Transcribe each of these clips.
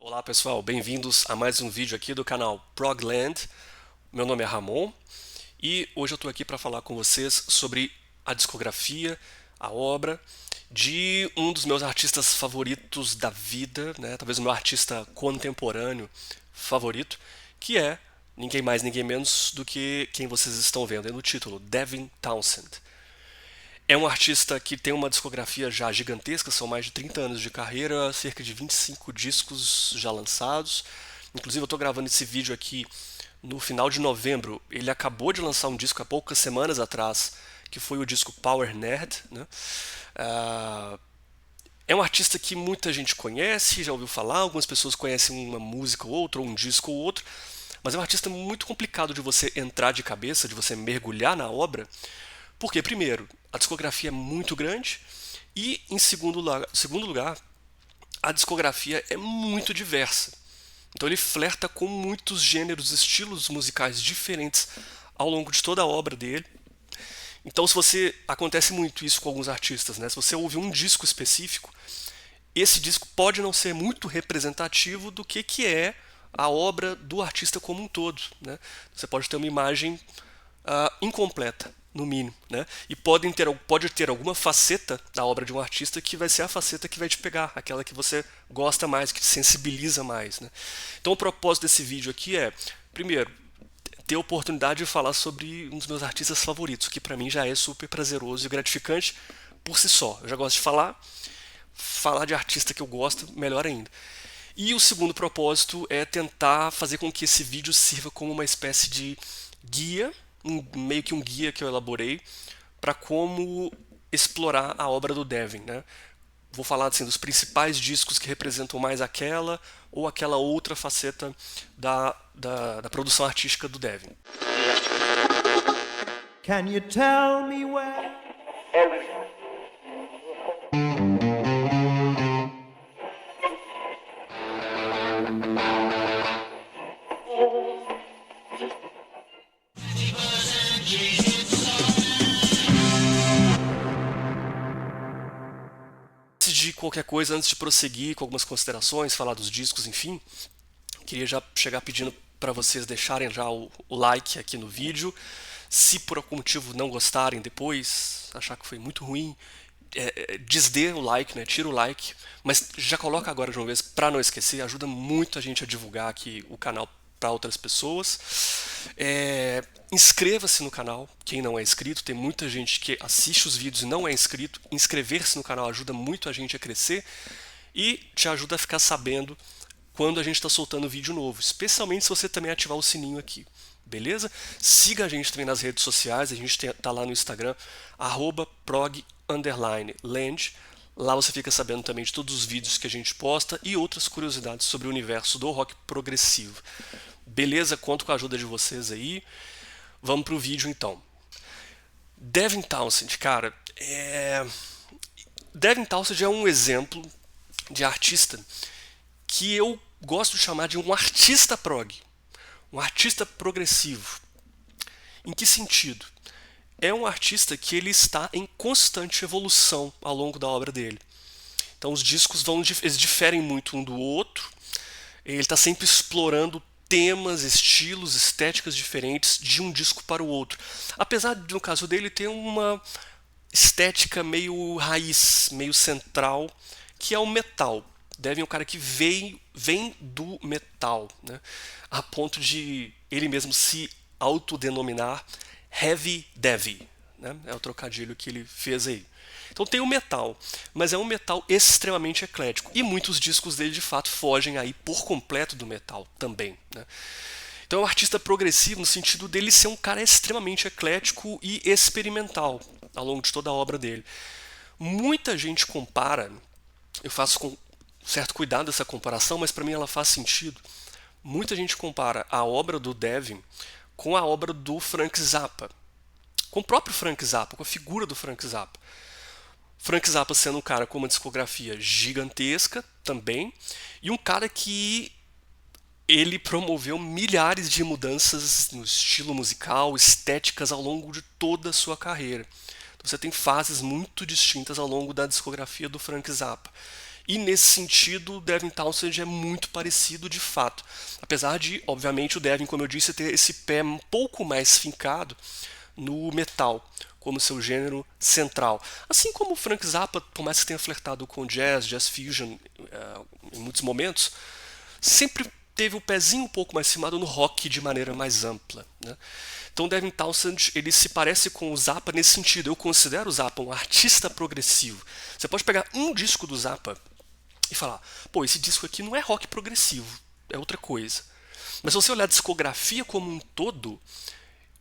Olá pessoal, bem-vindos a mais um vídeo aqui do canal Progland. Meu nome é Ramon e hoje eu estou aqui para falar com vocês sobre a discografia, a obra de um dos meus artistas favoritos da vida, né? Talvez o meu artista contemporâneo favorito, que é ninguém mais, ninguém menos do que quem vocês estão vendo aí no título, Devin Townsend. É um artista que tem uma discografia já gigantesca, são mais de 30 anos de carreira, cerca de 25 discos já lançados. Inclusive eu estou gravando esse vídeo aqui no final de novembro. Ele acabou de lançar um disco há poucas semanas atrás, que foi o disco Power Nerd, né? É um artista que muita gente conhece, já ouviu falar, algumas pessoas conhecem uma música ou outra, ou um disco ou outro, mas é um artista muito complicado de você entrar de cabeça, de você mergulhar na obra, porque, primeiro, a discografia é muito grande e, em segundo lugar, a discografia é muito diversa. Então ele flerta com muitos gêneros, estilos musicais diferentes ao longo de toda a obra dele. Então, se você acontece muito isso com alguns artistas, né? Se você ouve um disco específico, esse disco pode não ser muito representativo do que é a obra do artista como um todo, né? Você pode ter uma imagem incompleta, no mínimo, né? E pode ter alguma faceta da obra de um artista que vai ser a faceta que vai te pegar, aquela que você gosta mais, que te sensibiliza mais, né? Então o propósito desse vídeo aqui é, primeiro, ter a oportunidade de falar sobre um dos meus artistas favoritos, que para mim já é super prazeroso e gratificante por si só. Eu já gosto de falar de artista que eu gosto, melhor ainda. E o segundo propósito é tentar fazer com que esse vídeo sirva como uma espécie de guia, meio que um guia que eu elaborei para como explorar a obra do Devin, né? Vou falar assim, dos principais discos que representam mais aquela ou aquela outra faceta da produção artística do Devin. Can you tell me where? Antes de qualquer coisa, antes de prosseguir com algumas considerações, falar dos discos, enfim, queria já chegar pedindo para vocês deixarem já o like aqui no vídeo. Se por algum motivo não gostarem depois, achar que foi muito ruim, desdê o like, né? Tira o like, mas já coloca agora de uma vez para não esquecer, ajuda muito a gente a divulgar aqui o canal para outras pessoas. Inscreva-se no canal, quem não é inscrito, tem muita gente que assiste os vídeos e não é inscrito. Inscrever-se no canal ajuda muito a gente a crescer e te ajuda a ficar sabendo quando a gente está soltando vídeo novo, especialmente se você também ativar o sininho aqui. Beleza? Siga a gente também nas redes sociais, a gente tá lá no Instagram, @prog_land. Lá você fica sabendo também de todos os vídeos que a gente posta e outras curiosidades sobre o universo do rock progressivo. Beleza? Conto com a ajuda de vocês aí. Vamos pro vídeo então. Devin Townsend, cara, Devin Townsend é um exemplo de artista que eu gosto de chamar de um artista prog, um artista progressivo. Em que sentido? É um artista que ele está em constante evolução ao longo da obra dele. Então os discos eles diferem muito um do outro. Ele está sempre explorando temas, estilos, estéticas diferentes de um disco para o outro. Apesar de, no caso dele, ter uma estética meio raiz, meio central, que é o metal. Devin é um cara que vem do metal, né? A ponto de ele mesmo se autodenominar Heavy Devi, né? É o trocadilho que ele fez aí. Então tem o metal, mas é um metal extremamente eclético. E muitos discos dele de fato fogem aí por completo do metal também, né? Então é um artista progressivo no sentido dele ser um cara extremamente eclético e experimental ao longo de toda a obra dele. Muita gente compara, eu faço com certo cuidado essa comparação, mas para mim ela faz sentido. Muita gente compara a obra do Devin com a obra do Frank Zappa, com o próprio Frank Zappa, com a figura do Frank Zappa. Frank Zappa sendo um cara com uma discografia gigantesca também, e um cara que ele promoveu milhares de mudanças no estilo musical, estéticas ao longo de toda a sua carreira. Então você tem fases muito distintas ao longo da discografia do Frank Zappa. E nesse sentido, o Devin Townsend é muito parecido de fato. Apesar de, obviamente, o Devin, como eu disse, ter esse pé um pouco mais fincado no metal, como seu gênero central. Assim como o Frank Zappa, por mais que tenha flertado com jazz fusion em muitos momentos, sempre teve o pezinho um pouco mais firmado no rock de maneira mais ampla, né? Então o Devin Townsend ele se parece com o Zappa nesse sentido. Eu considero o Zappa um artista progressivo. Você pode pegar um disco do Zappa e falar, pô, esse disco aqui não é rock progressivo, é outra coisa. Mas se você olhar a discografia como um todo,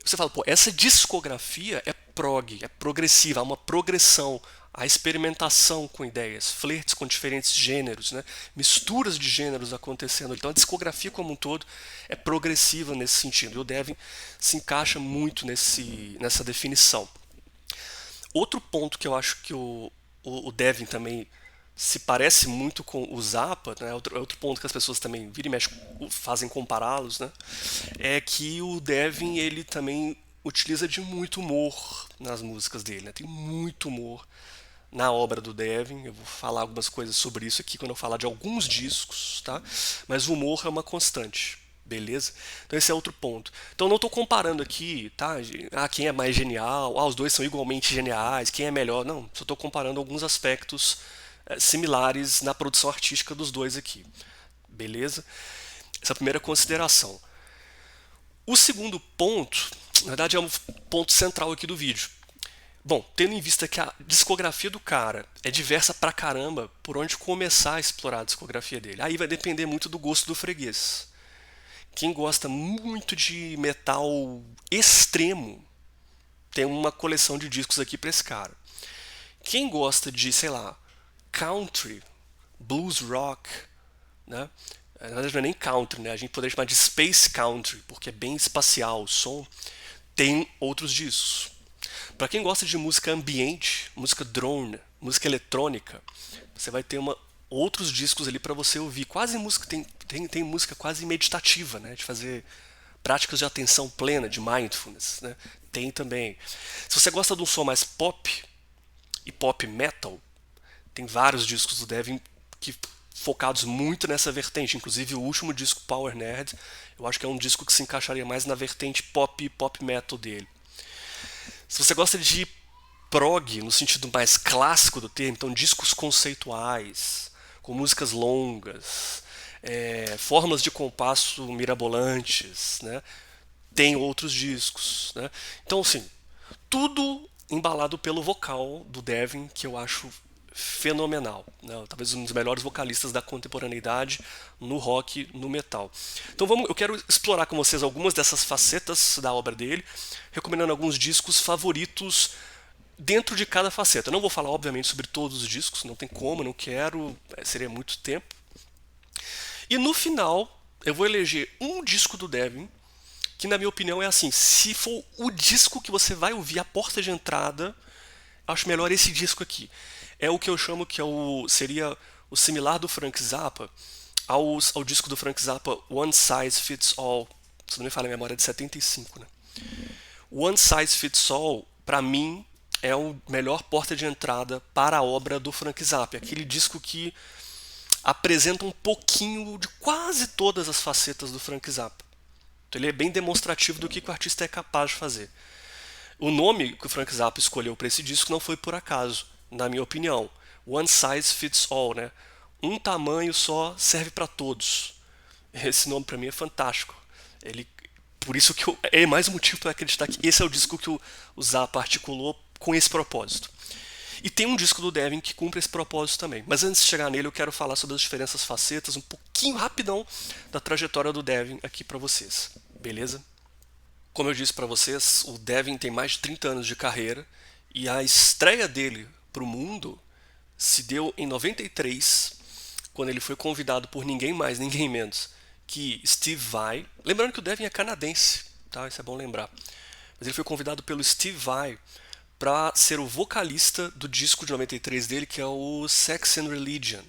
você fala, pô, essa discografia é prog, é progressiva, há uma progressão, há experimentação com ideias, flertes com diferentes gêneros, né? Misturas de gêneros acontecendo. Então a discografia como um todo é progressiva nesse sentido. E o Devin se encaixa muito nessa definição. Outro ponto que eu acho que o Devin também se parece muito com o Zappa, né? Outro ponto que as pessoas também vira e mexe fazem compará-los, né? É que o Devin ele também utiliza de muito humor nas músicas dele, né? Tem muito humor na obra do Devin. Eu vou falar algumas coisas sobre isso aqui quando eu falar de alguns discos, tá? Mas o humor é uma constante. Beleza? Então esse é outro ponto. Então não estou comparando aqui, tá? Quem é mais genial, os dois são igualmente geniais, quem é melhor. Não, só estou comparando alguns aspectos similares na produção artística dos dois aqui. Beleza? Essa é a primeira consideração. O segundo ponto, na verdade é um ponto central aqui do vídeo. Bom, tendo em vista que a discografia do cara é diversa pra caramba, por onde começar a explorar a discografia dele? Aí vai depender muito do gosto do freguês. Quem gosta muito de metal extremo tem uma coleção de discos aqui para esse cara. Quem gosta de, sei lá, country, blues rock, né? Na verdade não é nem country, né? A gente poderia chamar de space country, porque é bem espacial o som. Tem outros discos. Para quem gosta de música ambiente, música drone, música eletrônica, você vai ter outros discos ali para você ouvir. Quase música tem música quase meditativa, né? De fazer práticas de atenção plena, de mindfulness, né? Tem também. Se você gosta de um som mais pop e pop metal, tem vários discos do Devin que focados muito nessa vertente. Inclusive o último disco, Power Nerd, eu acho que é um disco que se encaixaria mais na vertente pop e pop metal dele. Se você gosta de prog, no sentido mais clássico do termo, então discos conceituais, com músicas longas, fórmulas de compasso mirabolantes, né? Tem outros discos, né? Então, assim, tudo embalado pelo vocal do Devin, que eu acho fenomenal, né? Talvez um dos melhores vocalistas da contemporaneidade no rock, no metal. Então eu quero explorar com vocês algumas dessas facetas da obra dele, recomendando alguns discos favoritos dentro de cada faceta. Eu não vou falar, obviamente, sobre todos os discos, não tem como, não quero, seria muito tempo. E no final, eu vou eleger um disco do Devin, que na minha opinião é assim, se for o disco que você vai ouvir, a porta de entrada, acho melhor esse disco aqui. É o que eu chamo que seria o similar do Frank Zappa ao disco do Frank Zappa One Size Fits All. Se não me falha a memória, é de 75, né? One Size Fits All, pra mim, é o melhor porta de entrada para a obra do Frank Zappa. Aquele disco que apresenta um pouquinho de quase todas as facetas do Frank Zappa. Então ele é bem demonstrativo do que o artista é capaz de fazer. O nome que o Frank Zappa escolheu para esse disco não foi por acaso, na minha opinião. One Size Fits All, né? Um tamanho só serve para todos. Esse nome para mim é fantástico. Por isso que é mais um motivo para acreditar que esse é o disco que o Zappa articulou com esse propósito. E tem um disco do Devin que cumpre esse propósito também. Mas antes de chegar nele, eu quero falar sobre as diferenças facetas, um pouquinho rapidão da trajetória do Devin aqui para vocês. Beleza? Como eu disse para vocês, o Devin tem mais de 30 anos de carreira e a estreia dele para o mundo se deu em 93, quando ele foi convidado por ninguém mais, ninguém menos que Steve Vai. Lembrando que o Devin é canadense, tá? Isso é bom lembrar. Mas ele foi convidado pelo Steve Vai para ser o vocalista do disco de 93 dele, que é o Sex and Religion.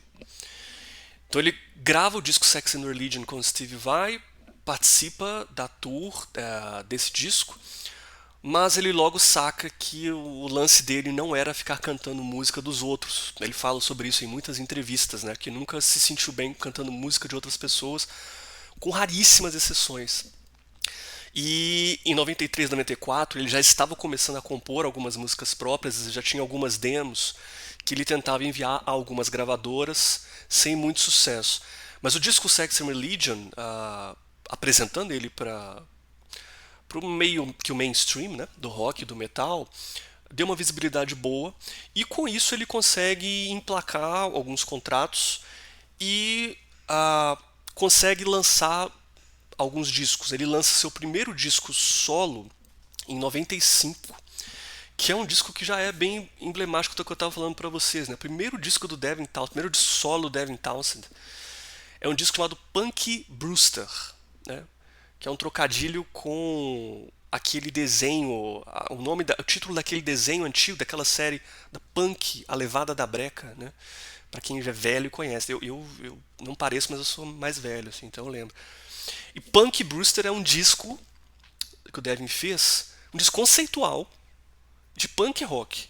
Então ele grava o disco Sex and Religion com o Steve Vai, participa da tour desse disco, mas ele logo saca que o lance dele não era ficar cantando música dos outros. Ele fala sobre isso em muitas entrevistas, né? Que nunca se sentiu bem cantando música de outras pessoas, com raríssimas exceções. E em 93, 94, ele já estava começando a compor algumas músicas próprias, já tinha algumas demos que ele tentava enviar a algumas gravadoras sem muito sucesso. Mas o disco Sex and Religion, apresentando ele para o meio que o mainstream, né, do rock, do metal, deu uma visibilidade boa e com isso ele consegue emplacar alguns contratos e consegue lançar alguns discos. Ele lança seu primeiro disco solo em 95, que é um disco que já é bem emblemático do que eu estava falando para vocês, né? O primeiro disco do Devin Townsend, primeiro disco solo do Devin Townsend, é um disco chamado Punky Brewster, né? Que é um trocadilho com aquele desenho, o título daquele desenho antigo, daquela série da Punk, A Levada da Breca, né? Para quem já é velho e conhece. Eu não pareço, mas eu sou mais velho, assim, então eu lembro. E Punky Brewster é um disco que o Devin fez, um disco conceitual de punk rock.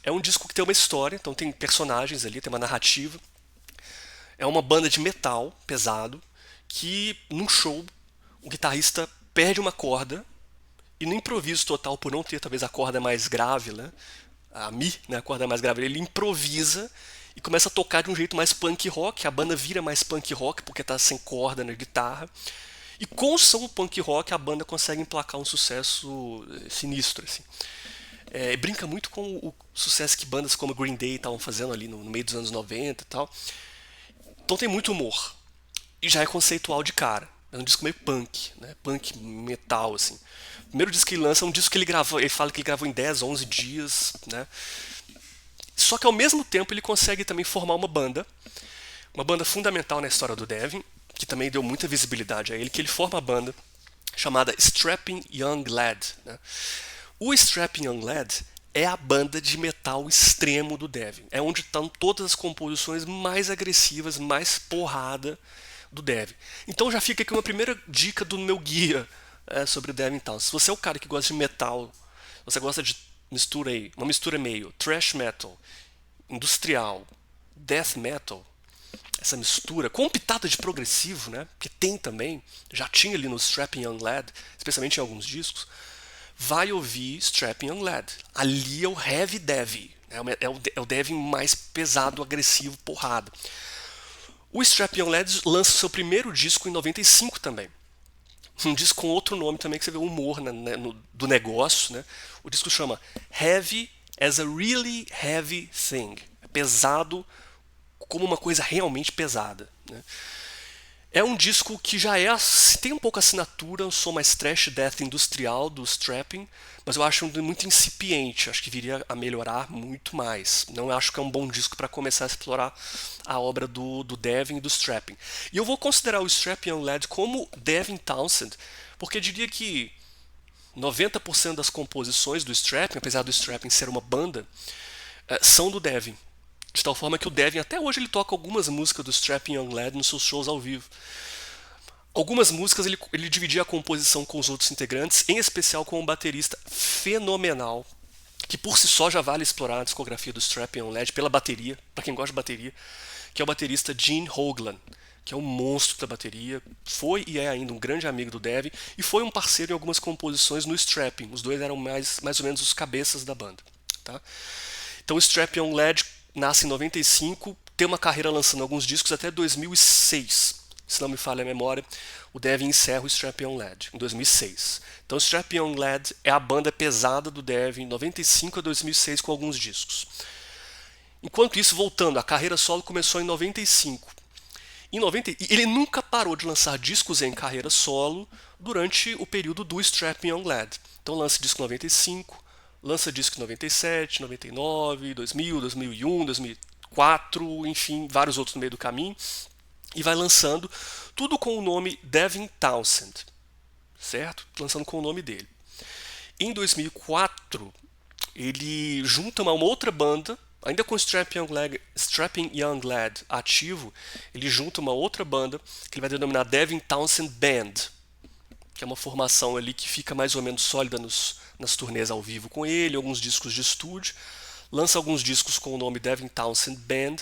É um disco que tem uma história, então tem personagens ali, tem uma narrativa. É uma banda de metal pesado que, num show, o guitarrista perde uma corda e no improviso total, por não ter talvez a corda mais grave, né, a Mi, né, a corda mais grave, ele improvisa e começa a tocar de um jeito mais punk rock. A banda vira mais punk rock porque está sem corda na guitarra. E com o som punk rock a banda consegue emplacar um sucesso sinistro, assim. Brinca muito com o sucesso que bandas como Green Day estavam fazendo ali no meio dos anos 90 e tal. Então tem muito humor. E já é conceitual de cara. É um disco meio punk, né? Punk metal, assim. O primeiro disco que ele lança é um disco que ele gravou, ele fala que ele gravou em 10, 11 dias, né? Só que ao mesmo tempo ele consegue também formar uma banda fundamental na história do Devin, que também deu muita visibilidade a ele, que ele forma a banda chamada Strapping Young Lad, né? O Strapping Young Lad é a banda de metal extremo do Devin. É onde estão todas as composições mais agressivas, mais porrada do Devin. Então já fica aqui uma primeira dica do meu guia sobre o Devin Townsend. Se você é o cara que gosta de metal, você gosta de uma mistura meio thrash metal, industrial, death metal, essa mistura com pitada de progressivo, né? Que tem também, já tinha ali no Strapping Young Lad, especialmente em alguns discos, vai ouvir Strapping Young Lad. Ali é o Heavy Devin, é o Devin mais pesado, agressivo, porrada. O Strapping Young Lad lança seu primeiro disco em 95 também. Um disco com outro nome também, que você vê o humor do negócio, né? O disco chama Heavy as a Really Heavy Thing. É pesado como uma coisa realmente pesada, né? É um disco que já tem um pouco a assinatura, um som mais thrash death industrial do Strapping, mas eu acho muito incipiente, acho que viria a melhorar muito mais. Não acho que é um bom disco para começar a explorar a obra do Devin e do Strapping. E eu vou considerar o Strapping Young Lad como Devin Townsend, porque eu diria que 90% das composições do Strapping, apesar do Strapping ser uma banda, são do Devin. De tal forma que o Devin, até hoje, ele toca algumas músicas do Strapping Young Lad nos seus shows ao vivo. Algumas músicas ele dividia a composição com os outros integrantes, em especial com um baterista fenomenal, que por si só já vale explorar a discografia do Strapping Young Lad pela bateria, para quem gosta de bateria, que é o baterista Gene Hoglan, que é um monstro da bateria, foi e é ainda um grande amigo do Devin, e foi um parceiro em algumas composições no Strapping. Os dois eram mais ou menos os cabeças da banda. Tá? Então o Strapping Young Lad nasce em 95, tem uma carreira lançando alguns discos até 2006. Se não me falha a memória, o Devin encerra o Strapping Young Lad em 2006. Então, o Strapping Young Lad é a banda pesada do Devin, 95 a 2006, com alguns discos. Enquanto isso, voltando, a carreira solo começou em 95. Ele nunca parou de lançar discos em carreira solo durante o período do Strapping Young Lad. Então, lança disco em 95, lança disco em 97, 99, 2000, 2001, 2004, enfim, vários outros no meio do caminho. E vai lançando tudo com o nome Devin Townsend, certo? Lançando com o nome dele. Em 2004, ele junta uma outra banda, ainda com Strapping Young Lad ativo, ele junta uma outra banda que ele vai denominar Devin Townsend Band. que é uma formação ali que fica mais ou menos sólida nas turnês ao vivo com ele, alguns discos de estúdio. Lança alguns discos com o nome Devin Townsend Band.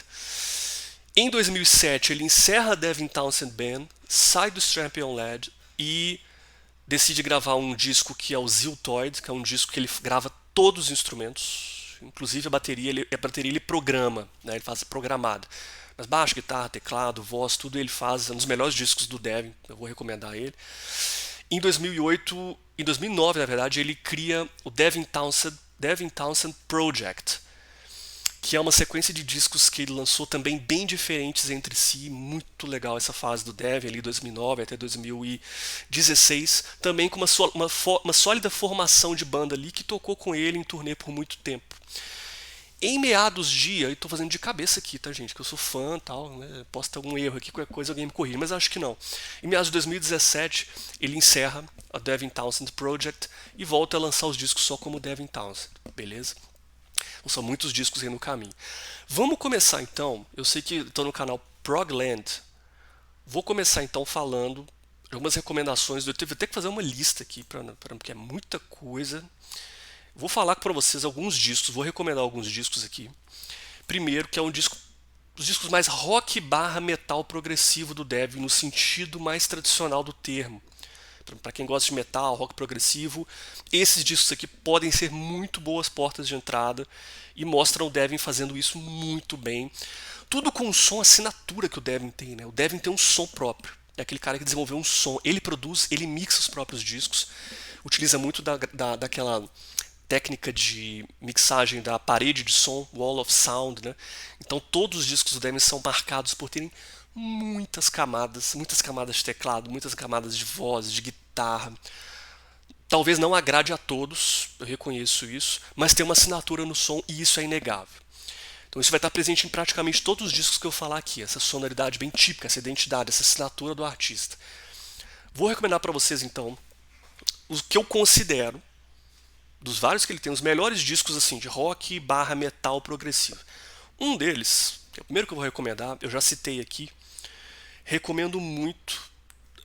Em 2007 ele encerra a Devin Townsend Band, sai do Strampion Lad e decide gravar um disco que é o Ziltoid, que é um disco que ele grava todos os instrumentos, inclusive a bateria ele programa, né? Ele faz programado. Mas baixo, guitarra, teclado, voz, tudo ele faz, é um dos melhores discos do Devin, eu vou recomendar ele. Em 2009, na verdade, ele cria o Devin Townsend Project, que é uma sequência de discos que ele lançou também bem diferentes entre si, muito legal essa fase do Devin, ali 2009 até 2016, também com uma sólida formação de banda ali que tocou com ele em turnê por muito tempo. Em meados de, eu estou fazendo de cabeça aqui, tá gente, que eu sou fã e tal, né? Posso ter algum erro aqui, qualquer coisa alguém me corrige, mas acho que não. Em meados de 2017, ele encerra a Devin Townsend Project e volta a lançar os discos só como Devin Townsend, beleza? Então, são muitos discos aí no caminho. Vamos começar então, eu sei que estou no canal Progland, vou começar então falando de algumas recomendações, eu tive até que fazer uma lista aqui, porque é muita coisa. Vou falar para vocês alguns discos, vou recomendar alguns discos aqui. Primeiro, que é um disco, os discos mais rock barra metal progressivo do Devin, no sentido mais tradicional do termo. Para quem gosta de metal, rock progressivo, esses discos aqui podem ser muito boas portas de entrada e mostram o Devin fazendo isso muito bem. Tudo com um som assinatura que o Devin tem, né? O Devin tem um som próprio. É aquele cara que desenvolveu um som. Ele produz, ele mixa os próprios discos. Utiliza muito daquela técnica de mixagem da parede de som, Wall of Sound, né? Então todos os discos do Devin são marcados por terem muitas camadas de teclado, muitas camadas de voz, de guitarra. Talvez não agrade a todos, eu reconheço isso, mas tem uma assinatura no som e isso é inegável. Então isso vai estar presente em praticamente todos os discos que eu falar aqui, essa sonoridade bem típica, essa identidade, essa assinatura do artista. Vou recomendar para vocês então o que eu considero dos vários que ele tem, os melhores discos assim de rock barra metal progressivo. Um deles, que é o primeiro que eu vou recomendar, eu já citei aqui, recomendo muito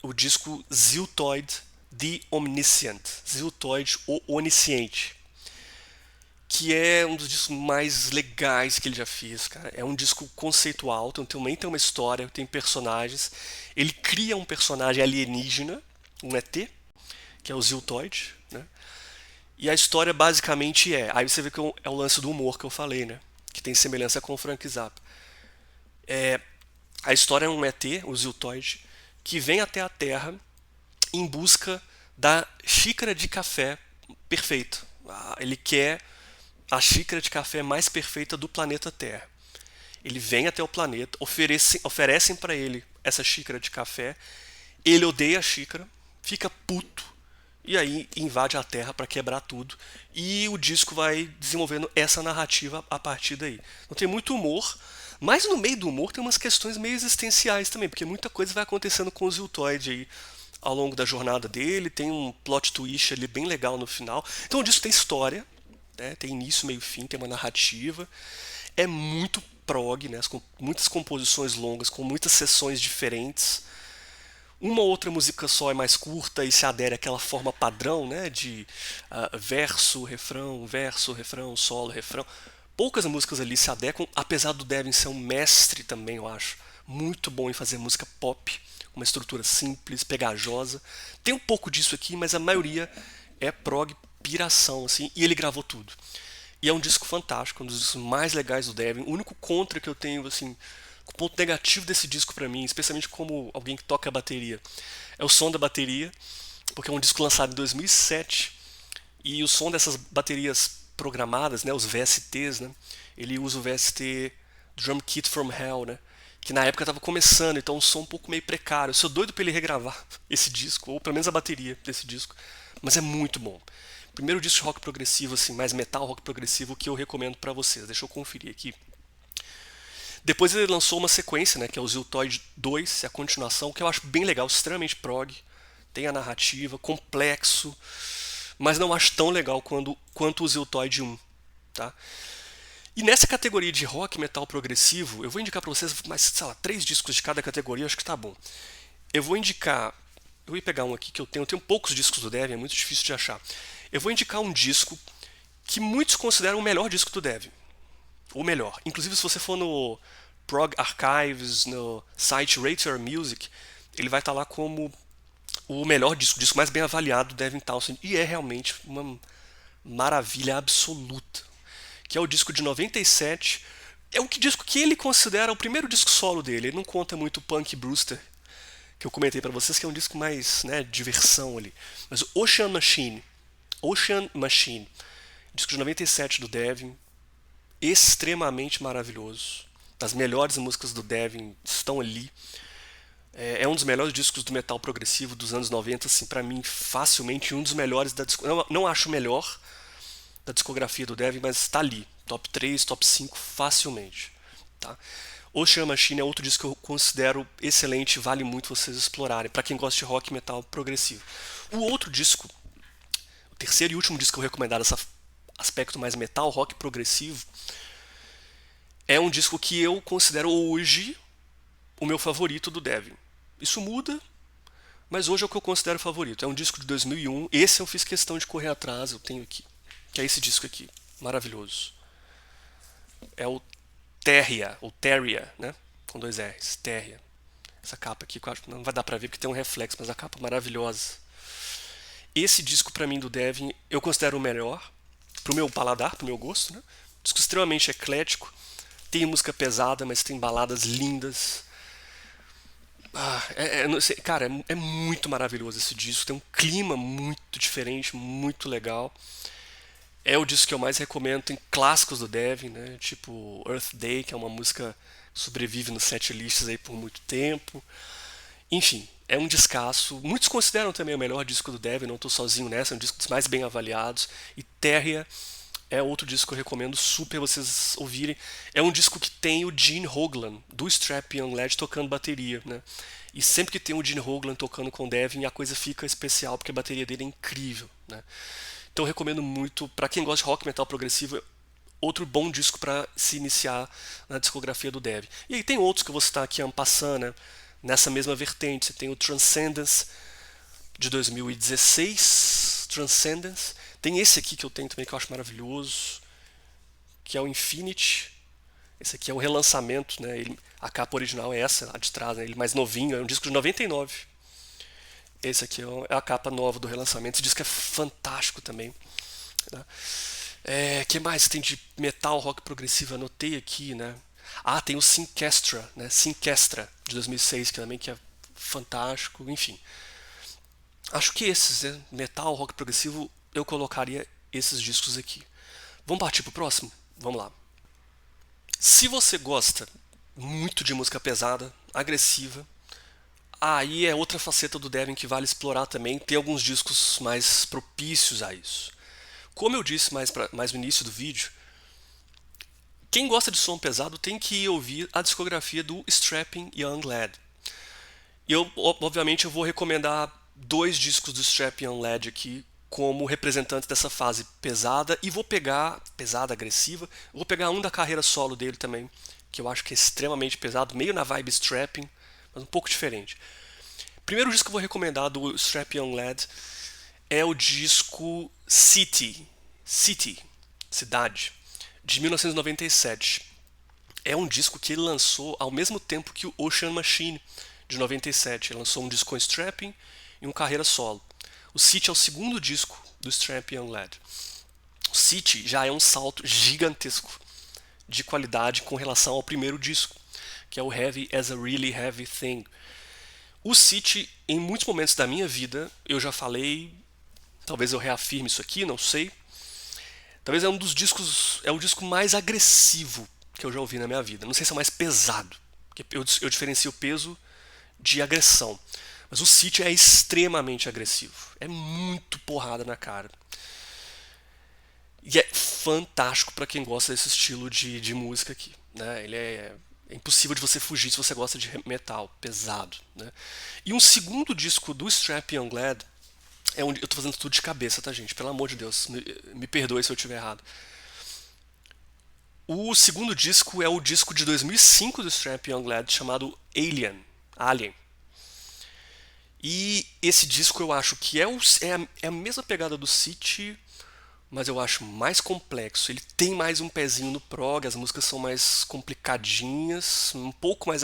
o disco Ziltoid The Omniscient, Ziltoid o Onisciente, que é um dos discos mais legais que ele já fez, cara. É um disco conceitual, então também tem uma história, tem personagens. Ele cria um personagem alienígena, um ET, que é o Ziltoid, né? E a história basicamente aí você vê que é o lance do humor que eu falei, né? Que tem semelhança com o Frank Zappa. A história é um ET, o Ziltoid, que vem até a Terra em busca da xícara de café perfeita. Ele quer a xícara de café mais perfeita do planeta Terra. Ele vem até o planeta, oferecem para ele essa xícara de café, ele odeia a xícara, fica puto, e aí invade a Terra para quebrar tudo. E o disco vai desenvolvendo essa narrativa a partir daí. Então tem muito humor, mas no meio do humor tem umas questões meio existenciais também, porque muita coisa vai acontecendo com o Ziltoid aí ao longo da jornada dele, tem um plot twist ali bem legal no final. Então o disco tem história, né? Tem início, meio, fim, tem uma narrativa. É muito prog, né? Com muitas composições longas, com muitas sessões diferentes. Uma outra música só é mais curta e se adere àquela forma padrão, né, de verso, refrão, solo, refrão. Poucas músicas ali se adequam, apesar do Devin ser um mestre também, eu acho. Muito bom em fazer música pop, uma estrutura simples, pegajosa. Tem um pouco disso aqui, mas a maioria é prog piração, assim, e ele gravou tudo. E é um disco fantástico, um dos discos mais legais do Devin. O único contra que eu tenho, assim, o ponto negativo desse disco pra mim, especialmente como alguém que toca a bateria, é o som da bateria, porque é um disco lançado em 2007 e o som dessas baterias programadas, né, os VSTs, né, ele usa o VST Drum Kit from Hell, né, que na época estava começando, então um som um pouco meio precário. Eu sou doido pra ele regravar esse disco, ou pelo menos a bateria desse disco, mas é muito bom. Primeiro disco de rock progressivo, assim, mais metal rock progressivo que eu recomendo pra vocês. Deixa eu conferir aqui. Depois ele lançou uma sequência, né, que é o Ziltoid 2, a continuação, que eu acho bem legal, extremamente prog, tem a narrativa, complexo, mas não acho tão legal quanto o Ziltoid 1. Tá? E nessa categoria de rock metal progressivo, eu vou indicar para vocês mais, sei lá, 3 discos de cada categoria, acho que tá bom. Eu vou indicar Eu ia pegar um aqui que eu tenho poucos discos do Devin, é muito difícil de achar. Eu vou indicar um disco que muitos consideram o melhor disco do Devin. O melhor. Inclusive, se você for no Prog Archives, no site Rate Your Music, ele vai estar lá como o melhor disco, o disco mais bem avaliado do Devin Townsend. E é realmente uma maravilha absoluta. Que é o disco de 97. É o disco que ele considera o primeiro disco solo dele. Ele não conta muito o Punk Brewster, que eu comentei pra vocês, que é um disco mais, né, diversão ali. Mas o Ocean Machine, disco de 97 do Devin, extremamente maravilhoso. Das melhores músicas do Devin estão ali. É um dos melhores discos do metal progressivo dos anos 90, assim, pra mim, facilmente um dos melhores da discografia. Não acho o melhor da discografia do Devin, mas está ali. Top 3, top 5, facilmente. Tá? Ocean Machine é outro disco que eu considero excelente, vale muito vocês explorarem, pra quem gosta de rock e metal progressivo. O outro disco, o terceiro e último disco que eu recomendar desse aspecto mais metal, rock progressivo, é um disco que eu considero hoje o meu favorito do Devin. Isso muda, mas hoje é o que eu considero favorito. É um disco de 2001. Esse eu fiz questão de correr atrás, eu tenho aqui. Que é esse disco aqui. Maravilhoso. É o Terria, ou Terria, né? Com 2 R's. Terria. Essa capa aqui, não vai dar pra ver porque tem um reflexo, mas a capa é maravilhosa. Esse disco pra mim do Devin, eu considero o melhor. Pro meu paladar, pro meu gosto, né? Disco extremamente eclético. Tem música pesada, mas tem baladas lindas. Não sei, cara, é muito maravilhoso esse disco. Tem um clima muito diferente, muito legal. É o disco que eu mais recomendo. Tem clássicos do Devin, né? Tipo Earth Day, que é uma música que sobrevive nos setlists aí por muito tempo. Enfim, é um descasso. Muitos consideram também o melhor disco do Devin, não estou sozinho nessa, é um disco dos mais bem avaliados. E Terria é outro disco que eu recomendo super vocês ouvirem. É um disco que tem o Gene Hoglan, do Strap Young Lad, tocando bateria, né? E sempre que tem o Gene Hoglan tocando com o Devin, a coisa fica especial, porque a bateria dele é incrível, né? Então eu recomendo muito, para quem gosta de rock metal progressivo, outro bom disco para se iniciar na discografia do Devin. E aí tem outros que eu vou citar aqui en passant, né? Nessa mesma vertente. Você tem o Transcendence de 2016, Transcendence. Tem esse aqui que eu tenho também que eu acho maravilhoso, que é o Infinity. Esse aqui é o relançamento, né? A capa original é essa, lá de trás, né? Ele mais novinho, é um disco de 99. Esse aqui é a capa nova do relançamento. Esse disco é fantástico também, né? Que mais tem de metal, rock progressivo? Anotei aqui, né? Tem o Syncestra, né? Syncestra de 2006, que também que é fantástico. Enfim, acho que esses, né? Metal, rock progressivo, eu colocaria esses discos aqui. Vamos partir pro próximo? Vamos lá. Se você gosta muito de música pesada, agressiva, aí é outra faceta do Devin que vale explorar também. Tem alguns discos mais propícios a isso. Como eu disse mais no início do vídeo, quem gosta de som pesado tem que ouvir a discografia do Strapping Young Lad. E obviamente, eu vou recomendar 2 discos do Strapping Young Lad aqui como representantes dessa fase pesada, e vou pegar, pesada, agressiva, vou pegar um da carreira solo dele também, que eu acho que é extremamente pesado, meio na vibe Strapping, mas um pouco diferente. Primeiro disco que eu vou recomendar do Strapping Young Lad é o disco City, Cidade, de 1997. É um disco que ele lançou ao mesmo tempo que o Ocean Machine, de 97. Ele lançou um disco com Strapping e um carreira solo. O City é o segundo disco do Strapping Young Lad. O City já é um salto gigantesco de qualidade com relação ao primeiro disco, que é o Heavy as a Really Heavy Thing. O City, em muitos momentos da minha vida, eu já falei, talvez eu reafirme isso aqui, não sei. Talvez é um dos discos, é o disco mais agressivo que eu já ouvi na minha vida. Não sei se é o mais pesado, porque eu diferencio o peso de agressão. Mas o City é extremamente agressivo. É muito porrada na cara. E é fantástico para quem gosta desse estilo de música aqui, né? Ele é impossível de você fugir se você gosta de metal pesado, né? E um segundo disco do Strapping Young Lad eu tô fazendo tudo de cabeça, tá, gente? Pelo amor de Deus, me perdoe se eu estiver errado. O segundo disco é o disco de 2005 do Strapping Young Lad chamado Alien. E esse disco eu acho que é a mesma pegada do City, mas eu acho mais complexo. Ele tem mais um pezinho no prog, as músicas são mais complicadinhas, um pouco mais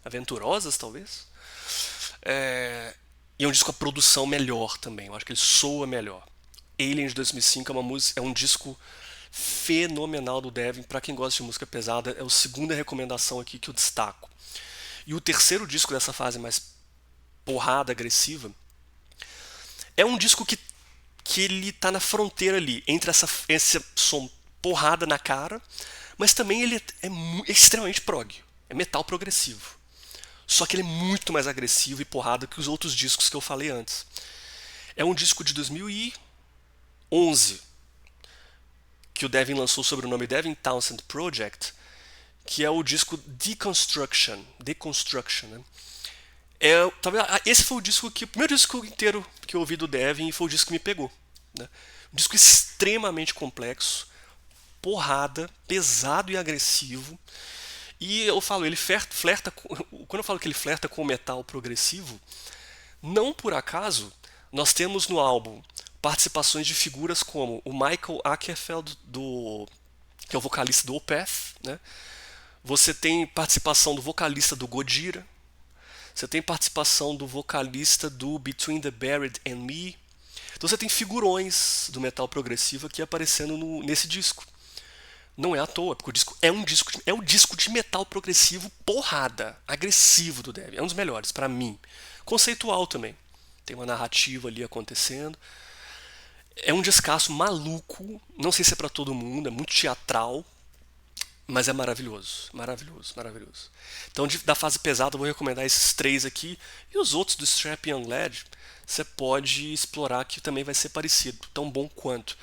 aventurosas talvez. E é um disco com a produção melhor também, eu acho que ele soa melhor. Alien de 2005 é um disco fenomenal do Devin, para quem gosta de música pesada, é a segunda recomendação aqui que eu destaco. E o terceiro disco dessa fase mais porrada, agressiva, é um disco que ele tá na fronteira ali, entre esse som porrada na cara, mas também ele é extremamente prog, é metal progressivo. Só que ele é muito mais agressivo e porrada que os outros discos que eu falei antes. É um disco de 2011 que o Devin lançou sob o nome Devin Townsend Project, que é o disco Deconstruction, né? Esse foi o primeiro disco inteiro que eu ouvi do Devin e foi o disco que me pegou, né? Um disco extremamente complexo, porrada, pesado e agressivo. E eu falo, ele flerta quando eu falo que ele flerta com o metal progressivo, não por acaso nós temos no álbum participações de figuras como o Michael Åkerfeldt, que é o vocalista do Opeth, né? Você tem participação do vocalista do Gojira, você tem participação do vocalista do Between the Buried and Me. Então você tem figurões do metal progressivo aqui aparecendo nesse disco. Não é à toa, porque o disco é um disco de metal progressivo porrada, agressivo do Devin. É um dos melhores para mim. Conceitual também. Tem uma narrativa ali acontecendo. É um descasso maluco, não sei se é para todo mundo, é muito teatral, mas é maravilhoso, maravilhoso, maravilhoso. Então, da fase pesada, eu vou recomendar esses três aqui. E os outros do Strap Young Lad, você pode explorar, que também vai ser parecido, tão bom quanto.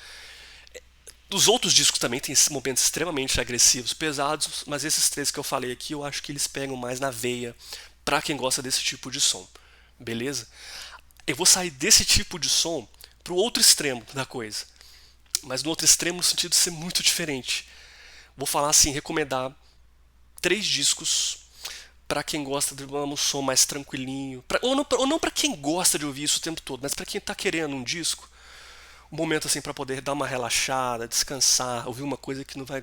Os outros discos também têm esses momentos extremamente agressivos, pesados, mas esses três que eu falei aqui, eu acho que eles pegam mais na veia pra quem gosta desse tipo de som. Beleza? Eu vou sair desse tipo de som pro outro extremo da coisa. Mas no outro extremo no sentido de ser muito diferente. Vou falar assim, recomendar 3 discos para quem gosta de um som mais tranquilinho, ou não para quem gosta de ouvir isso o tempo todo, mas para quem tá querendo um disco, um momento assim para poder dar uma relaxada, descansar, ouvir uma coisa que não vai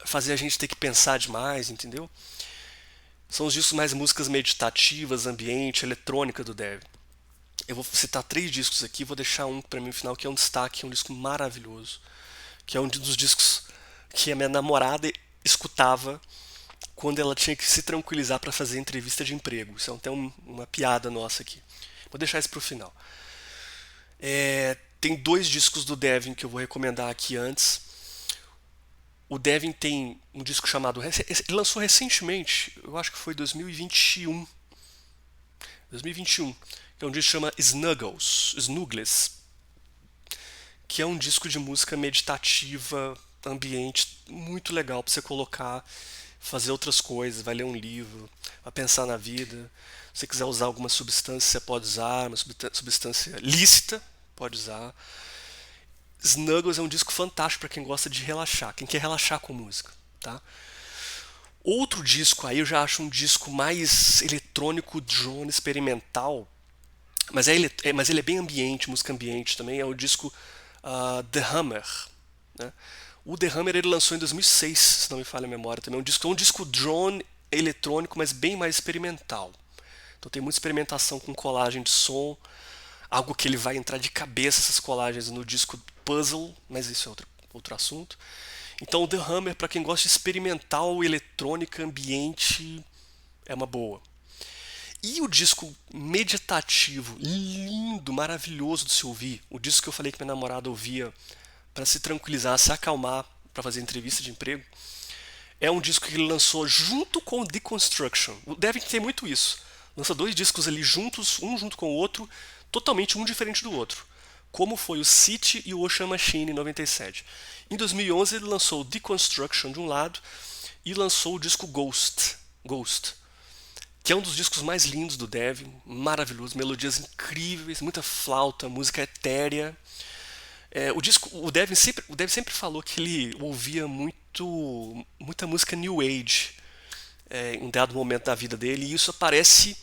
fazer a gente ter que pensar demais, entendeu? São os discos mais músicas meditativas, ambiente, eletrônica do Devin. Eu vou citar 3 discos aqui, vou deixar um para mim no final que é um destaque, é um disco maravilhoso, que é um dos discos que a minha namorada escutava quando ela tinha que se tranquilizar para fazer entrevista de emprego. Isso é até uma piada nossa aqui. Vou deixar isso para o final. Tem 2 discos do Devin que eu vou recomendar aqui antes. O Devin tem um disco chamado... Ele lançou recentemente, eu acho que foi 2021. 2021. Que é um disco que chama Snuggles. Que é um disco de música meditativa, ambiente, muito legal para você colocar, fazer outras coisas, vai ler um livro, vai pensar na vida. Se você quiser usar alguma substância, você pode usar, uma substância lícita, pode usar. Snuggles é um disco fantástico para quem gosta de relaxar, quem quer relaxar com música, tá? Outro disco aí eu já acho um disco mais eletrônico, drone, experimental, mas ele é bem ambiente, música ambiente também, é o disco The Hammer, né? O The Hammer ele lançou em 2006, se não me falha a memória também. É um disco drone eletrônico, mas bem mais experimental. Então tem muita experimentação com colagem de som, algo que ele vai entrar de cabeça essas colagens no disco Puzzle, mas isso é outro assunto. Então o The Hammer, para quem gosta de experimental, eletrônica, ambiente, é uma boa. E o disco meditativo, lindo, maravilhoso de se ouvir, o disco que eu falei que minha namorada ouvia para se tranquilizar, se acalmar, para fazer entrevista de emprego, é um disco que ele lançou junto com o Deconstruction. Deve ter muito isso. Lança 2 discos ali juntos, um junto com o outro, totalmente um diferente do outro. Como foi o City e o Ocean Machine em 97. Em 2011 ele lançou o Deconstruction de um lado e lançou o disco Ghost, que é um dos discos mais lindos do Devin, maravilhoso, melodias incríveis, muita flauta, música etérea. O Devin sempre falou que ele ouvia muita música New Age em um dado momento da vida dele, e isso aparece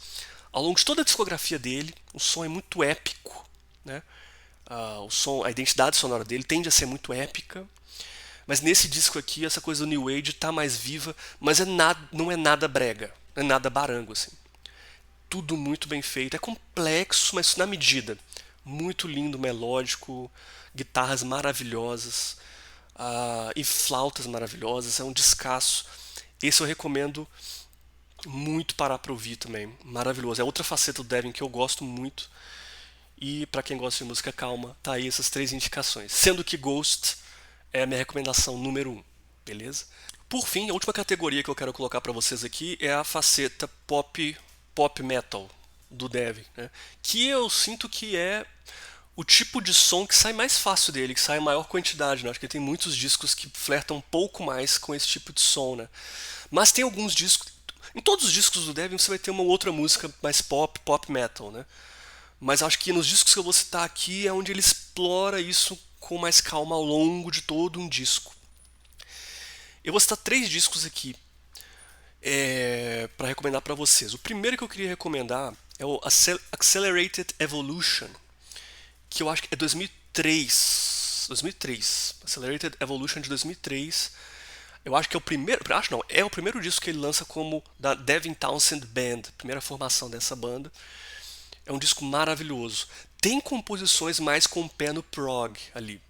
Ao longo de toda a discografia dele, o som é muito épico, né? A identidade sonora dele tende a ser muito épica, mas nesse disco aqui essa coisa do New Age tá mais viva, mas não é nada brega, não é nada barango assim. Tudo muito bem feito, é complexo, mas na medida. Muito lindo, melódico, guitarras maravilhosas, e flautas maravilhosas, é um descasso. Esse eu recomendo muito parar para ouvir também, maravilhoso. É outra faceta do Devin que eu gosto muito. E para quem gosta de música calma, tá aí essas três indicações. Sendo que Ghost é a minha recomendação número 1, beleza? Por fim, a última categoria que eu quero colocar para vocês aqui é a faceta pop metal do Devin, né? Que eu sinto que é o tipo de som que sai mais fácil dele, que sai em maior quantidade, né? Acho que tem muitos discos que flertam um pouco mais com esse tipo de som, né? Mas tem alguns discos, em todos os discos do Devin você vai ter uma outra música mais pop metal, né? Mas acho que nos discos que eu vou citar aqui é onde ele explora isso com mais calma ao longo de todo um disco. Eu vou citar 3 discos aqui para recomendar para vocês. O primeiro que eu queria recomendar é o Accelerated Evolution, que eu acho que é 2003. 2003. Accelerated Evolution de 2003. Eu acho que é o primeiro. Acho não, é o primeiro disco que ele lança como da Devin Townsend Band, primeira formação dessa banda. É um disco maravilhoso. Tem composições mais com o pé no prog ali.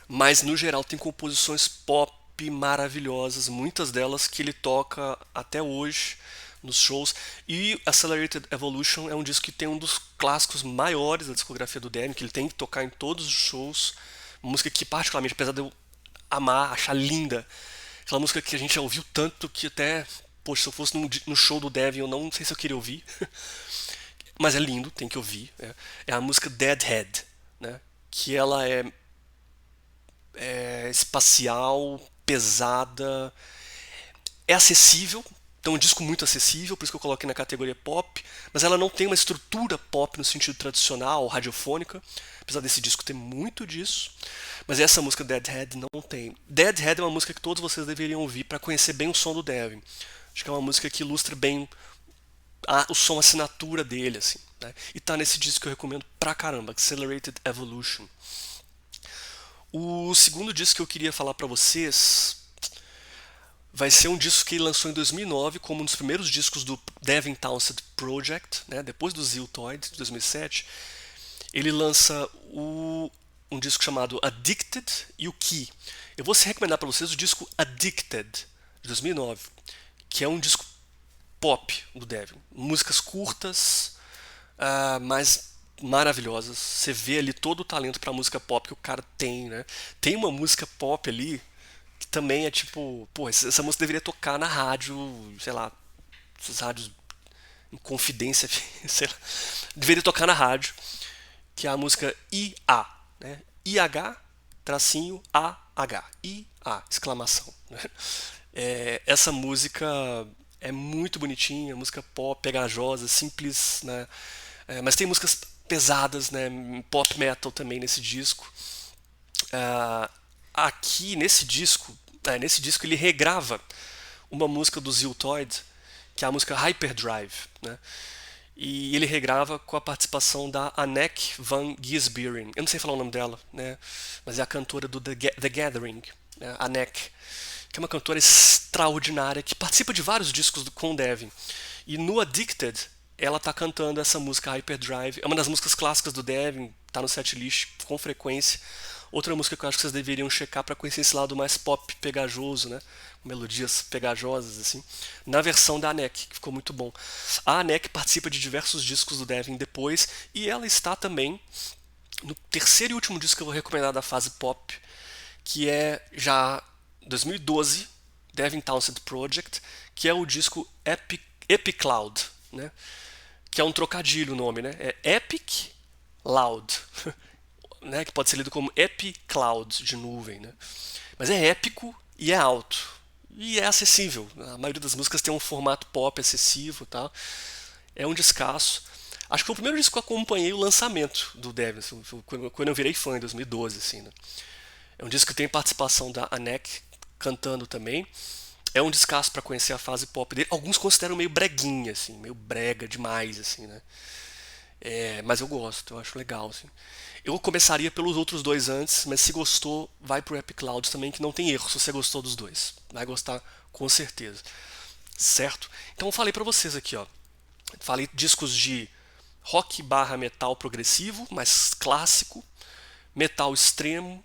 Mas no geral tem composições pop maravilhosas, muitas delas que ele toca até hoje nos shows. E Accelerated Evolution é um disco que tem um dos clássicos maiores da discografia do Devin, que ele tem que tocar em todos os shows. Uma música que particularmente, apesar de eu amar, achar linda, aquela música que a gente já ouviu tanto que até, poxa, se eu fosse no show do Devin eu não sei se eu queria ouvir. Mas é lindo, tem que ouvir. É a música Deadhead, né? Que ela é espacial, pesada, é acessível. Então é um disco muito acessível, por isso que eu coloquei na categoria pop, mas ela não tem uma estrutura pop no sentido tradicional, radiofônica, apesar desse disco ter muito disso. Mas essa música Deadhead não tem. Deadhead é uma música que todos vocês deveriam ouvir para conhecer bem o som do Devin. Acho que é uma música que ilustra bem o som assinatura dele, assim, né? E tá nesse disco que eu recomendo pra caramba, Accelerated Evolution. O segundo disco que eu queria falar pra vocês vai ser um disco que ele lançou em 2009 como um dos primeiros discos do Devin Townsend Project, né? Depois do Ziltoid, de 2007. Ele lança um disco chamado Addicted e o Key. Eu vou recomendar pra vocês o disco Addicted, de 2009, que é um disco pop do Devin. Músicas curtas, mas maravilhosas. Você vê ali todo o talento pra música pop que o cara tem, né? Tem uma música pop ali que também é tipo, pô, essa música deveria tocar na rádio, sei lá, essas rádios em confidência, sei lá, deveria tocar na rádio, que é a música IA, né? IH, tracinho, AH, IA, exclamação. Né? Essa música é muito bonitinha, música pop, pegajosa, simples, né? Mas tem músicas pesadas, né? Pop metal também nesse disco. Aqui nesse disco ele regrava uma música do Ziltoid, que é a música Hyperdrive, né? E ele regrava com a participação da Anneke van Giersberen. Eu não sei falar o nome dela, né? Mas é a cantora do The Gathering, né? Anneke, que é uma cantora extraordinária que participa de vários discos com o Devin. E no Addicted ela tá cantando essa música Hyperdrive. É uma das músicas clássicas do Devin, tá no setlist com frequência. Outra música que eu acho que vocês deveriam checar para conhecer esse lado mais pop pegajoso, né? Melodias pegajosas, assim. Na versão da Anneke, que ficou muito bom. A Anneke participa de diversos discos do Devin depois, e ela está também no terceiro e último disco que eu vou recomendar da fase pop, que é já 2012, Devin Townsend Project, que é o disco Epic Cloud, né? Que é um trocadilho o nome, né? É Epic Loud. Né, que pode ser lido como Epic Cloud, de nuvem, né? Mas é épico e é alto. E é acessível. A maioria das músicas tem um formato pop acessível, tá? É um descasso. Acho que foi o primeiro disco que eu acompanhei o lançamento do Devin, quando eu virei fã em 2012, assim, né? É um disco que tem participação da Anneke cantando também. É um descasso para conhecer a fase pop dele. Alguns consideram meio breguinha, assim, meio brega demais, assim, né? Mas eu gosto, eu acho legal, assim. Eu começaria pelos outros dois antes, mas se gostou, vai pro Epic Clouds também, que não tem erro se você gostou dos dois. Vai gostar com certeza. Certo? Então eu falei pra vocês aqui, ó. Falei discos de rock barra metal progressivo, mais clássico, metal extremo,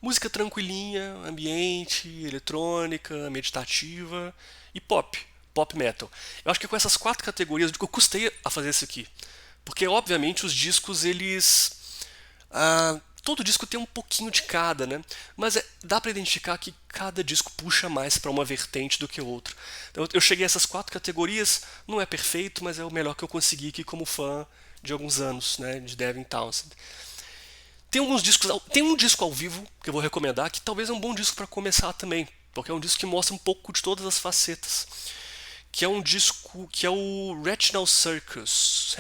música tranquilinha, ambiente, eletrônica, meditativa e pop, pop metal. Eu acho que com essas quatro categorias, eu custei a fazer isso aqui. Porque, obviamente, os discos, eles. Todo disco tem um pouquinho de cada, né? Mas dá pra identificar que cada disco puxa mais pra uma vertente do que outra. Então, eu cheguei a essas quatro categorias, não é perfeito, mas é o melhor que eu consegui aqui como fã de alguns anos, né? De Devin Townsend. Tem alguns discos, tem um disco ao vivo que eu vou recomendar que talvez é um bom disco para começar também, porque é um disco que mostra um pouco de todas as facetas. Que é um disco que é o Retinal Circus,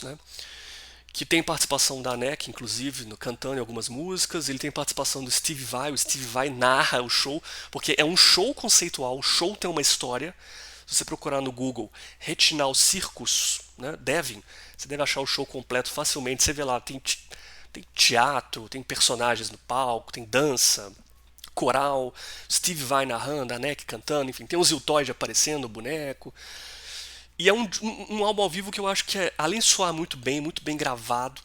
né? Que tem participação da NEC, inclusive, cantando em algumas músicas. Ele tem participação do Steve Vai. O Steve Vai narra o show, porque é um show conceitual. O show tem uma história. Se você procurar no Google Retinal Circus, né, Devin, você deve achar o show completo facilmente. Você vê lá, tem teatro, tem personagens no palco, tem dança, coral, Steve Vai narrando, a NEC cantando, enfim, tem um Ziltoid aparecendo, o boneco. E é um álbum ao vivo que eu acho que, além de soar muito bem gravado,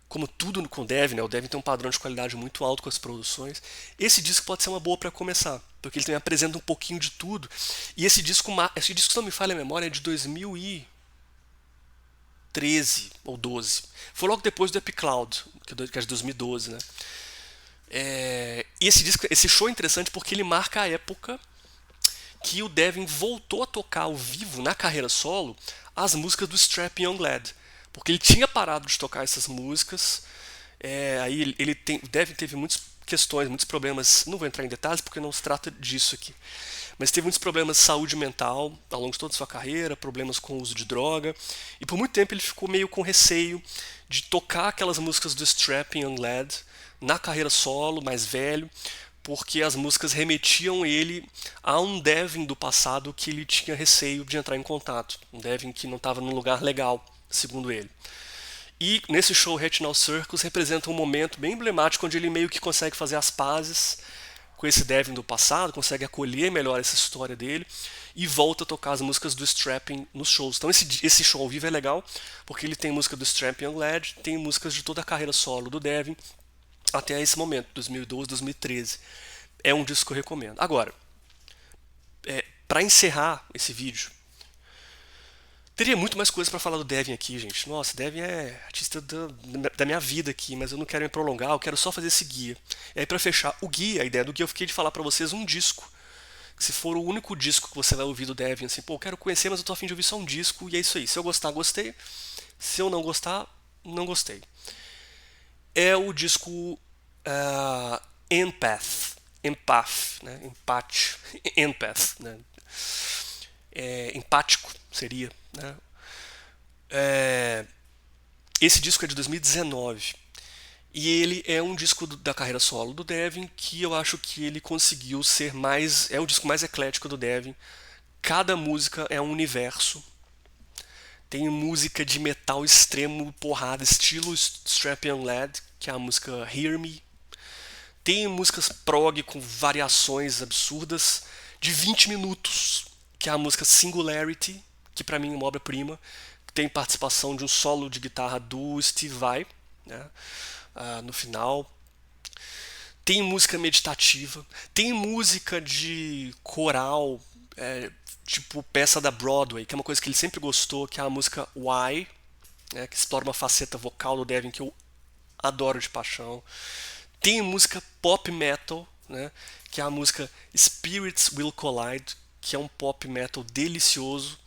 como tudo com o Devin, né? O Devin tem um padrão de qualidade muito alto com as produções. Esse disco pode ser uma boa para começar, porque ele também apresenta um pouquinho de tudo. E esse disco, se não me falha a memória, é de 2013 ou 12. Foi logo depois do Epic Cloud, que é de 2012, né? E esse show é interessante porque ele marca a época que o Devin voltou a tocar ao vivo na carreira solo as músicas do Strapping Young Lad, porque ele tinha parado de tocar essas músicas. Aí o Devin teve muitas questões, muitos problemas. Não vou entrar em detalhes porque não se trata disso aqui, mas teve muitos problemas de saúde mental ao longo de toda a sua carreira, problemas com o uso de droga, e por muito tempo ele ficou meio com receio de tocar aquelas músicas do Strapping Young Lad na carreira solo, mais velho, porque as músicas remetiam ele a um Devin do passado que ele tinha receio de entrar em contato. Um Devin que não estava num lugar legal, segundo ele. E nesse show Retinal Circus representa um momento bem emblemático onde ele meio que consegue fazer as pazes com esse Devin do passado, consegue acolher melhor essa história dele e volta a tocar as músicas do Strapping nos shows. Então esse show ao vivo é legal porque ele tem música do Strapping Young Lad, tem músicas de toda a carreira solo do Devin até esse momento, 2012, 2013. É um disco que eu recomendo. Agora, para encerrar esse vídeo, teria muito mais coisas para falar do Devin aqui, gente. Nossa, Devin é artista da minha vida aqui, mas eu não quero me prolongar, eu quero só fazer esse guia. E aí, para fechar o guia, a ideia do guia, eu fiquei de falar para vocês um disco. Que se for o único disco que você vai ouvir do Devin, assim, pô, eu quero conhecer, mas eu tô afim de ouvir só um disco, e é isso aí. Se eu gostar, gostei. Se eu não gostar, não gostei. É o disco Empath, né? Empate, Empath, né? Empático seria, né? Esse disco é de 2019 e ele é um disco da carreira solo do Devin que eu acho que ele conseguiu ser mais, é o disco mais eclético do Devin. Cada música é um universo. Tem música de metal extremo, porrada, estilo Strap Young Lad, que é a música Hear Me. Tem músicas prog com variações absurdas de 20 minutos, que é a música Singularity, que pra mim é uma obra-prima. Tem participação de um solo de guitarra do Steve Vai, né, no final. Tem música meditativa, tem música de coral, tipo peça da Broadway, que é uma coisa que ele sempre gostou, que é a música Why, né, que explora uma faceta vocal do Devin que eu adoro de paixão. Tem música pop metal, né, que é a música Spirits Will Collide, que é um pop metal delicioso.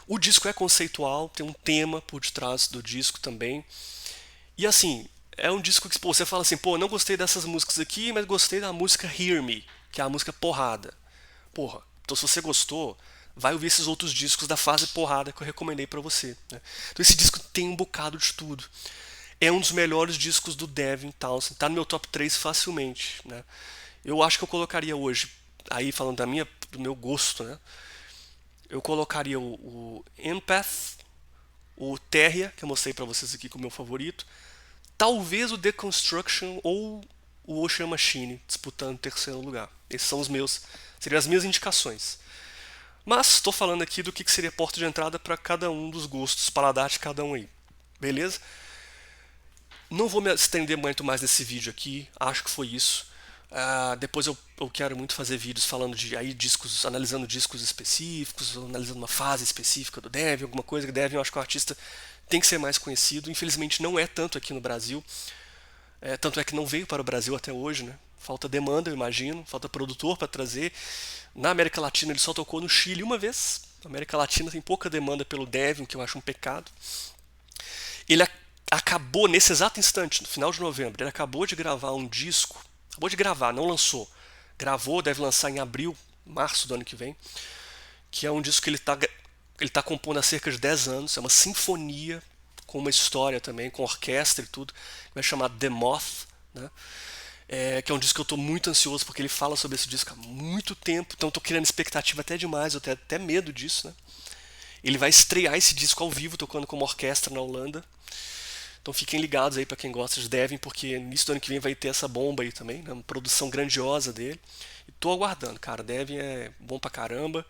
O disco é conceitual, tem um tema por detrás do disco também. E assim, é um disco que pô, você fala assim, pô, não gostei dessas músicas aqui, mas gostei da música Hear Me, que é a música porrada. Porra, então se você gostou, vai ouvir esses outros discos da fase porrada que eu recomendei pra você, né? Então esse disco tem um bocado de tudo. É um dos melhores discos do Devin Townsend, tá no meu top 3 facilmente, né? Eu acho que eu colocaria hoje aí falando do meu gosto, né? Eu colocaria o Empath, o Terria, que eu mostrei pra vocês aqui como meu favorito, talvez o Deconstruction ou o Ocean Machine disputando o terceiro lugar. Esses são seriam as minhas indicações. Mas estou falando aqui do que seria porta de entrada para cada um dos gostos, paladar de cada um aí. Beleza? Não vou me estender muito mais nesse vídeo aqui, acho que foi isso. Depois eu quero muito fazer vídeos falando de aí discos, analisando discos específicos, analisando uma fase específica do Devian, alguma coisa que Devian eu acho que o artista tem que ser mais conhecido. Infelizmente não é tanto aqui no Brasil, tanto é que não veio para o Brasil até hoje, né? Falta demanda, eu imagino, falta produtor para trazer. Na América Latina ele só tocou no Chile uma vez. Na América Latina tem pouca demanda pelo Devian, que eu acho um pecado. Ele acabou nesse exato instante, no final de novembro, ele acabou de gravar um disco. Acabou de gravar, não lançou. Gravou, deve lançar em abril, março do ano que vem. Que é um disco que ele tá compondo há cerca de 10 anos. É uma sinfonia com uma história também, com orquestra e tudo. Vai chamar The Moth, né? Que é um disco que eu estou muito ansioso porque ele fala sobre esse disco há muito tempo. Então eu tô criando expectativa até demais, eu tenho até medo disso, né? Ele vai estrear esse disco ao vivo, tocando como orquestra na Holanda. Então fiquem ligados aí para quem gosta de Devian, porque no início do ano que vem vai ter essa bomba aí também, né? Uma produção grandiosa dele. E tô aguardando, cara. Devian é bom pra caramba.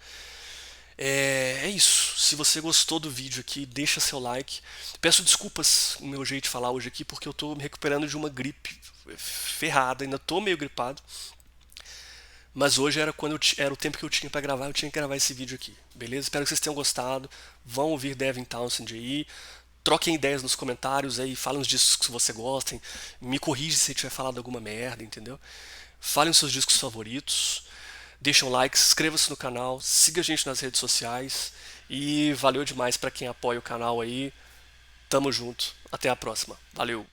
É isso. Se você gostou do vídeo aqui, deixa seu like. Peço desculpas no meu jeito de falar hoje aqui, porque eu tô me recuperando de uma gripe ferrada. Ainda tô meio gripado. Mas hoje era era o tempo que eu tinha para gravar, eu tinha que gravar esse vídeo aqui, beleza? Espero que vocês tenham gostado. Vão ouvir Devin Townsend aí. Troquem ideias nos comentários aí, falem os discos que você gostem. Me corrige se eu tiver falado alguma merda, entendeu? Falem os seus discos favoritos. Deixem um like, inscreva-se no canal, siga a gente nas redes sociais. E valeu demais para quem apoia o canal aí. Tamo junto. Até a próxima. Valeu!